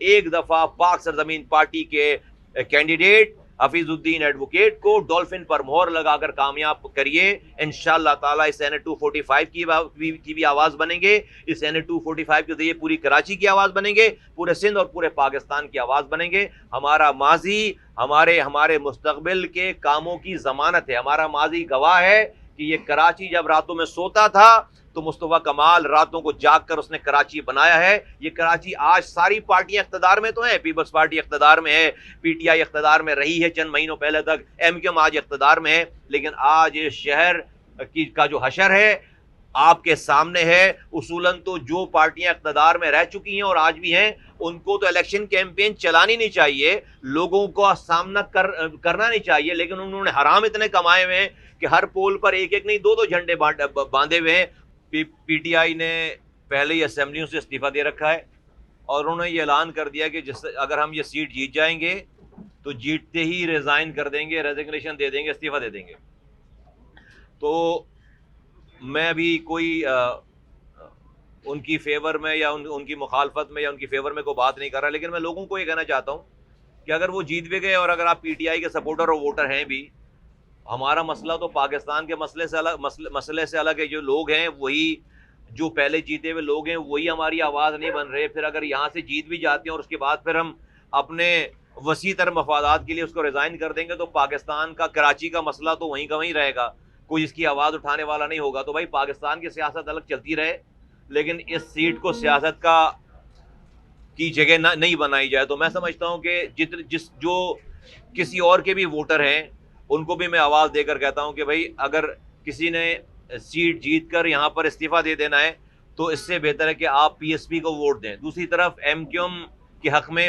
ایک دفعہ پاک سرزمین پارٹی کے کینڈیڈیٹ حفیظ الدین ایڈوکیٹ کو ڈولفن پر مہر لگا کر کامیاب کریے. انشاءاللہ تعالیٰ اس سینٹ 245 کی بھی آواز بنیں گے. اس سینٹ 245 کے ذریعے پوری کراچی کی آواز بنیں گے, پورے سندھ اور پورے پاکستان کی آواز بنیں گے. ہمارا ماضی ہمارے مستقبل کے کاموں کی ضمانت ہے. ہمارا ماضی گواہ ہے کہ یہ کراچی جب راتوں میں سوتا تھا تو مصطفیٰ کمال راتوں کو جاگ کر اس نے کراچی بنایا ہے. یہ کراچی آج ساری پارٹیاں اقتدار میں تو ہیں, پیپلز پارٹی اقتدار میں ہے, پی ٹی آئی اقتدار میں رہی ہے چند مہینوں پہلے تک, ایم کیو ایم آج اقتدار میں ہے, لیکن آج یہ شہر کا جو حشر ہے آپ کے سامنے ہے. اصولاً تو جو پارٹیاں اقتدار میں رہ چکی ہیں اور آج بھی ہیں ان کو تو الیکشن کیمپین چلانی نہیں چاہیے, لوگوں کو سامنا کرنا نہیں چاہیے, لیکن انہوں نے حرام اتنے کمائے ہوئے ہیں کہ ہر پول پر ایک ایک نہیں دو جھنڈے باندھے ہوئے ہیں. پی ٹی آئی نے پہلے ہی اسمبلیوں سے استعفیٰ دے رکھا ہے اور انہوں نے یہ اعلان کر دیا کہ اگر ہم یہ سیٹ جیت جائیں گے تو جیتتے ہی ریزائن کر دیں گے, ریزگنیشن دے دیں گے, استعفیٰ دے دیں گے. تو میں بھی کوئی ان کی فیور میں یا ان کی مخالفت میں یا ان کی فیور میں کوئی بات نہیں کر رہا, لیکن میں لوگوں کو یہ کہنا چاہتا ہوں کہ اگر وہ جیت بھی گئے اور اگر آپ پی ٹی آئی کے سپورٹر اور ووٹر ہیں بھی, ہمارا مسئلہ تو پاکستان کے مسئلے سے الگ ہے. جو لوگ ہیں وہی جو پہلے جیتے ہوئے لوگ ہیں وہی ہماری آواز نہیں بن رہے. پھر اگر یہاں سے جیت بھی جاتے ہیں اور اس کے بعد پھر ہم اپنے وسیع تر مفادات کے لیے اس کو ریزائن کر دیں گے تو پاکستان کا کراچی کا مسئلہ تو وہیں کا وہیں رہے گا, کوئی اس کی آواز اٹھانے والا نہیں ہوگا. تو بھائی پاکستان کی سیاست الگ چلتی رہے, لیکن اس سیٹ کو سیاست کی جگہ نہیں بنائی جائے. تو میں سمجھتا ہوں کہ جو کسی اور کے بھی ووٹر ہیں ان کو بھی میں آواز دے کر کہتا ہوں کہ بھائی اگر کسی نے سیٹ جیت کر یہاں پر استعفیٰ دے دینا ہے تو اس سے بہتر ہے کہ آپ پی ایس پی کو ووٹ دیں. دوسری طرف ایم کیو ایم کے حق میں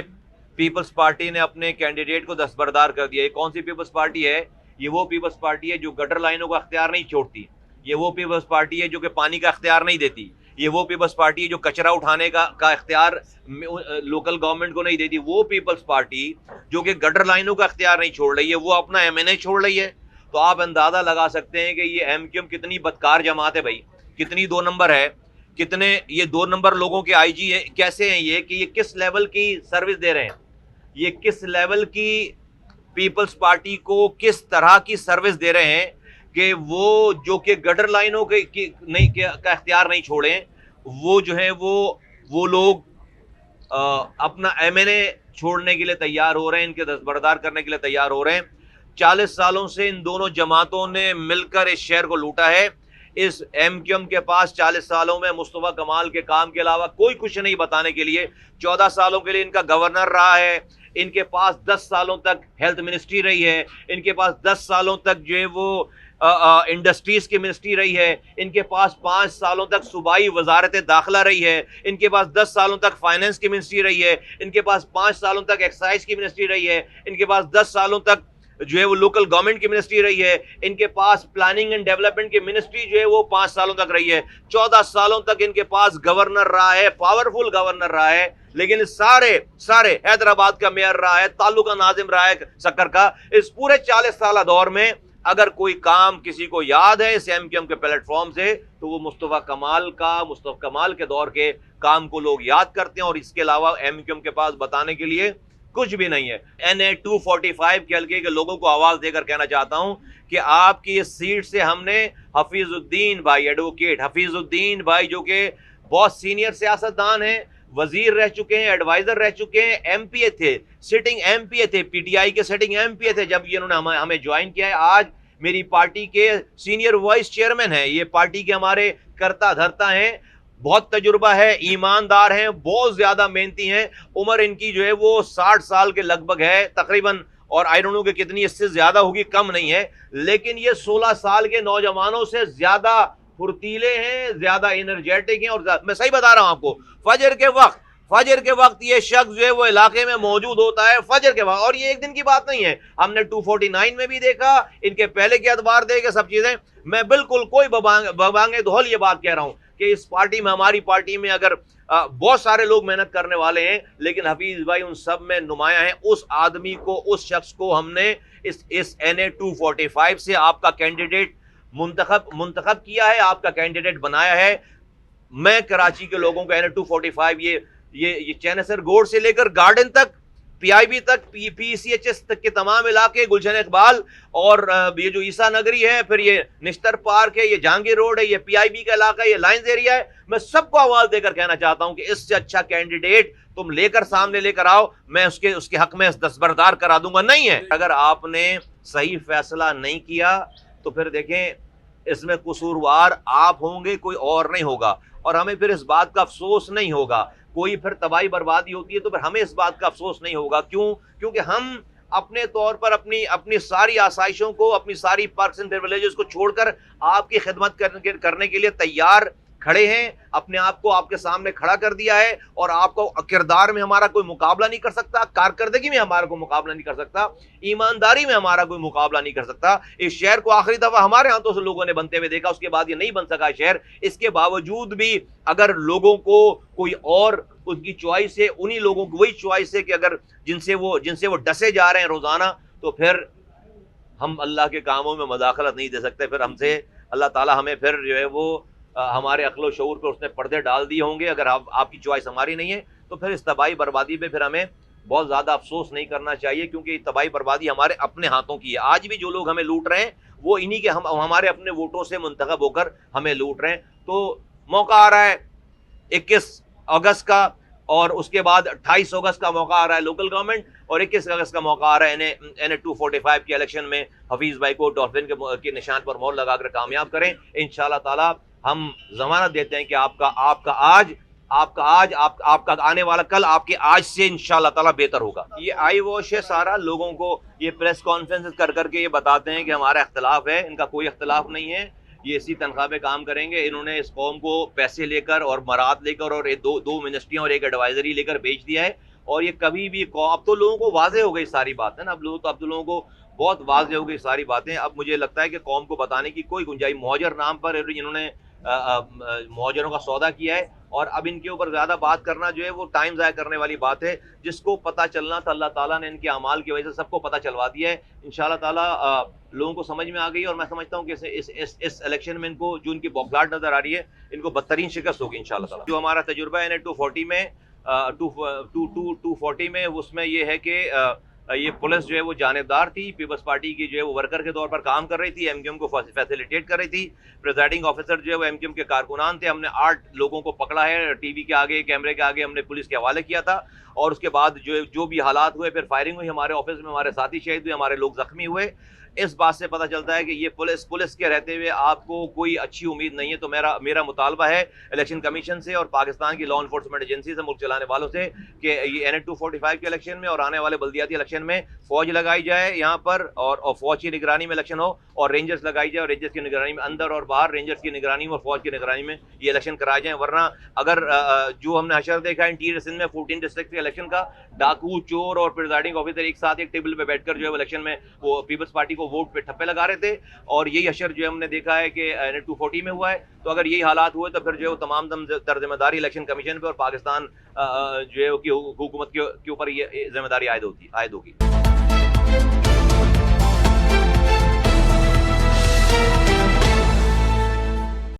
پیپلز پارٹی نے اپنے کینڈیڈیٹ کو دستبردار کر دیا. یہ کون سی پیپلز پارٹی ہے؟ یہ وہ پیپلز پارٹی ہے جو گٹر لائنوں کا اختیار نہیں چھوڑتی, یہ وہ پیپلز پارٹی ہے جو کہ پانی کا اختیار نہیں دیتی, یہ وہ پیپلز پارٹی ہے جو کچرا اٹھانے کا اختیار لوکل گورنمنٹ کو نہیں دیتی, وہ پیپلز پارٹی جو کہ گٹر لائنوں کا اختیار نہیں چھوڑ رہی ہے, وہ اپنا ایم این اے چھوڑ رہی ہے. تو آپ اندازہ لگا سکتے ہیں کہ یہ ایم کیو ایم کتنی بدکار جماعت ہے بھائی, کتنی دو نمبر ہے, کتنے یہ دو نمبر لوگوں کے آئی جی کیسے ہیں یہ, کہ یہ کس لیول کی سروس دے رہے ہیں, یہ کس لیول کی پیپلز پارٹی کو کس طرح کی سروس دے رہے ہیں کہ وہ جو کہ گٹر لائنوں کا اختیار نہیں چھوڑیں, وہ جو ہے وہ لوگ اپنا ایم این اے چھوڑنے کے لیے تیار ہو رہے ہیں, ان کے دستبردار کرنے کے لیے تیار ہو رہے ہیں. 40 سالوں سے ان دونوں جماعتوں نے مل کر اس شہر کو لوٹا ہے. اس ایم کیو ایم کے پاس 40 سالوں میں مصطفیٰ کمال کے کام کے علاوہ کوئی کچھ نہیں بتانے کے لیے. 14 سالوں کے لیے ان کا گورنر رہا ہے, ان کے پاس 10 سالوں تک ہیلتھ منسٹری رہی ہے, ان کے پاس 10 سالوں تک جو ہے وہ انڈسٹریز کی منسٹری رہی ہے, ان کے پاس 5 سالوں تک صوبائی وزارت داخلہ رہی ہے, ان کے پاس 10 سالوں تک فائننس کی منسٹری رہی ہے, ان کے پاس 5 سالوں تک ایکسائز کی منسٹری رہی ہے, ان کے پاس 10 سالوں تک جو ہے وہ لوکل گورنمنٹ کی منسٹری رہی ہے, ان کے پاس پلاننگ اینڈ ڈیولپمنٹ کی منسٹری جو ہے وہ 5 سالوں تک رہی ہے. 14 سالوں تک ان کے پاس گورنر رہا ہے, پاورفل گورنر رہا ہے, لیکن سارے حیدرآباد کا میئر رہا ہے, تعلقہ ناظم رہا ہے سکر کا. اس پورے 40 سالہ دور میں اگر کوئی کام کسی کو یاد ہے اس ایم کیو ایم کے پلیٹ فارم سے تو وہ مصطفیٰ کمال کے دور کے کام کو لوگ یاد کرتے ہیں, اور اس کے علاوہ ایم کیو ایم کے پاس بتانے کے لیے کچھ بھی نہیں ہے. NA 245 کے حلقے کے لوگوں کو آواز دے کر کہنا چاہتا ہوں کہ آپ کی اس سیٹ سے ہم نے حفیظ الدین بھائی, ایڈوکیٹ حفیظ الدین بھائی جو کہ بہت سینئر سیاستدان ہیں, وزیر رہ چکے ہیں, ایڈوائزر رہ چکے ہیں, ایم پی اے تھے, سٹنگ ایم پی اے تھے, پی ٹی آئی کے سٹنگ ایم پی اے تھے جب انہوں نے ہمیں جوائن کیا ہے. آج میری پارٹی کے سینئر وائس چیئرمین ہیں, یہ پارٹی کے ہمارے کرتا دھرتا ہیں, بہت تجربہ ہے, ایماندار ہیں, بہت زیادہ محنتی ہیں. عمر ان کی جو ہے وہ 60 سال کے لگ بھگ ہے تقریباً, اور آئی ڈونٹ نو کہ کتنی اس سے زیادہ ہوگی, کم نہیں ہے, لیکن یہ 16 سال کے نوجوانوں سے زیادہ پھرتیلے ہیں, زیادہ انرجیٹک ہیں. اور میں صحیح بتا رہا ہوں آپ کو, فجر کے وقت یہ شخص جو ہے وہ علاقے میں موجود ہوتا ہے فجر کے وقت, اور یہ ایک دن کی بات نہیں ہے, ہم نے 249 میں بھی دیکھا, ان کے پہلے کے ادوار دیکھے, سب چیزیں. میں بالکل کوئی ببانگے دھول یہ بات کہہ رہا ہوں کہ اس پارٹی میں, ہماری پارٹی میں اگر بہت سارے لوگ محنت کرنے والے ہیں, لیکن حفیظ بھائی ان سب میں نمایاں ہیں. اس آدمی کو, اس شخص کو ہم نے اس NA 245 سے آپ کا کینڈیڈیٹ منتخب کیا ہے, آپ کا کینڈیڈیٹ بنایا ہے. میں کراچی کے لوگوں کو NA 245 یہ چینسر گوڑ سے لے کر گارڈن تک، پی آئی بی تک، پی سی ایچ ایس تک کے تمام علاقے، گلشن اقبال اور یہ جو عیسیٰ نگری ہے، پھر یہ نشتر پارک ہے، یہ جہانگیر روڈ ہے، یہ پی آئی بی کا علاقہ ہے، یہ لائنز ایریا ہے، میں سب کو آواز دے کر کہنا چاہتا ہوں کہ اس سے اچھا کینڈیڈیٹ تم لے کر سامنے لے کر آؤ، میں اس کے حق میں دستبردار کرا دوں گا. نہیں ہے، اگر آپ نے صحیح فیصلہ نہیں کیا تو پھر دیکھیں اس میں قصوروار آپ ہوں گے، کوئی اور نہیں ہوگا، اور ہمیں پھر اس بات کا افسوس نہیں ہوگا. کوئی پھر تباہی بربادی ہوتی ہے تو پھر ہمیں اس بات کا افسوس نہیں ہوگا. کیونکہ ہم اپنے طور پر اپنی ساری آسائشوں کو، اپنی ساری پرکس اینڈ پریویلیجز کو چھوڑ کر آپ کی خدمت کرنے کے لیے تیار کھڑے ہیں. اپنے آپ کو آپ کے سامنے کھڑا کر دیا ہے، اور آپ کو کردار میں ہمارا کوئی مقابلہ نہیں کر سکتا، کارکردگی میں ہمارا کوئی مقابلہ نہیں کر سکتا، ایمانداری میں ہمارا کوئی مقابلہ نہیں کر سکتا. اس شہر کو آخری دفعہ ہمارے ہاتھوں سے لوگوں نے بنتے ہوئے دیکھا، اس کے بعد یہ نہیں بن سکا شہر. اس کے باوجود بھی اگر لوگوں کو کوئی اور ان کی چوائس ہے، انہی لوگوں کی وہی چوائس ہے کہ اگر جن سے وہ ڈسے جا رہے ہیں روزانہ، تو پھر ہم اللہ کے کاموں میں مداخلت نہیں دے سکتے. پھر ہم سے اللہ تعالیٰ ہمیں پھر جو ہے وہ ہمارے عقل و شعور پہ اس نے پردے ڈال دیے ہوں گے. اگر آپ کی چوائس ہماری نہیں ہے تو پھر اس تباہی بربادی پہ پھر ہمیں بہت زیادہ افسوس نہیں کرنا چاہیے، کیونکہ یہ تباہی بربادی ہمارے اپنے ہاتھوں کی ہے. آج بھی جو لوگ ہمیں لوٹ رہے ہیں وہ انہی کے ہمارے اپنے ووٹوں سے منتخب ہو کر ہمیں لوٹ رہے ہیں. تو موقع آ رہا ہے 21 اگست کا، اور اس کے بعد 28 اگست کا موقع آ رہا ہے لوکل گورنمنٹ، اور 21 اگست کا موقع آ رہا ہے این 245 کے الیکشن میں حفیظ بھائی کو ڈولفن کے نشان پر مہر لگا کر کامیاب کریں. انشاءاللہ تعالی ہم ضمانت دیتے ہیں کہ آپ کا آنے والا کل آپ کے آج سے انشاءاللہ تعالی بہتر ہوگا. یہ آئی واش ہے سارا، لوگوں کو یہ پریس کانفرنس کر کے یہ بتاتے ہیں کہ ہمارا اختلاف ہے. ان کا کوئی اختلاف نہیں ہے، یہ اسی تنخواہ پہ کام کریں گے. انہوں نے اس قوم کو پیسے لے کر اور مراد لے کر اور دو منسٹریاں اور ایک ایڈوائزری لے کر بیچ دیا ہے. اور یہ کبھی بھی اب تو لوگوں کو واضح ہو گئی ساری باتیں نا، اب تو لوگوں کو بہت واضح ہو گئی ساری باتیں. اب مجھے لگتا ہے کہ قوم کو بتانے کی کوئی گنجائش، مہاجر نام پر انہوں نے مہاجروں کا سودا کیا ہے، اور اب ان کے اوپر زیادہ بات کرنا جو ہے وہ ٹائم ضائع کرنے والی بات ہے. جس کو پتہ چلنا تھا اللہ تعالیٰ نے ان کے اعمال کی وجہ سے سب کو پتہ چلوا دیا ہے. انشاءاللہ تعالیٰ لوگوں کو سمجھ میں آ گئی، اور میں سمجھتا ہوں کہ اس الیکشن میں ان کو جو ان کی بوکھلاہٹ نظر آ رہی ہے، ان کو بدترین شکست ہوگی انشاءاللہ تعالیٰ. جو ہمارا تجربہ ہے 240 میں 240 میں، اس میں یہ ہے کہ یہ پولیس جو ہے وہ جانبدار تھی، پیپلز پارٹی کی جو ہے وہ ورکر کے طور پر کام کر رہی تھی، ایم کیو ایم کو فیسیلیٹیٹ کر رہی تھی. پریزائڈنگ آفیسر جو ہے وہ ایم کیو ایم کے کارکنان تھے. ہم نے 8 لوگوں کو پکڑا ہے، ٹی وی کے آگے، کیمرے کے آگے ہم نے پولیس کے حوالے کیا تھا. اور اس کے بعد جو بھی حالات ہوئے، پھر فائرنگ ہوئی ہمارے آفس میں، ہمارے ساتھی شہید ہوئے، ہمارے لوگ زخمی ہوئے. اس بات سے پتہ چلتا ہے کہ یہ پولیس کے رہتے ہوئے آپ کو کوئی اچھی امید نہیں ہے. تو میرا مطالبہ ہے الیکشن کمیشن سے اور پاکستان کی لا انفورسمنٹ ایجنسی سے، ملک چلانے والوں سے، کہ یہ این 245 کے الیکشن میں اور آنے والے بلدیاتی الیکشن میں فوج لگائی جائے یہاں پر، اور فوج کی نگرانی میں الیکشن ہو، اور رینجرز لگائی جائے، اور رینجرز کی نگرانی میں اندر اور باہر، رینجرز کی نگرانی میں اور فوج کی نگرانی میں یہ الیکشن کرائے جائیں. ورنہ اگر جو ہم نے حشر دیکھا انٹیریئر سندھ میں 14 ڈسٹرکٹ کے الیکشن کا، ڈاکو، چور اور پریزائڈنگ آفیسر ایک ساتھ ایک ٹیبل پہ بیٹھ کر جو ہے الیکشن میں وہ پیپلز پارٹی کو ووٹ پہ ٹھپے لگا رہے تھے. اور یہی حشر جو ہم نے دیکھا ہے کہ 240 میں ہوا ہے. تو اگر یہی حالات ہوئے تو پھر جو ہے وہ تمام تر ذمہ داری الیکشن کمیشن پہ اور پاکستان جو ہے حکومت کے اوپر یہ ذمہ داری عائد ہوگی.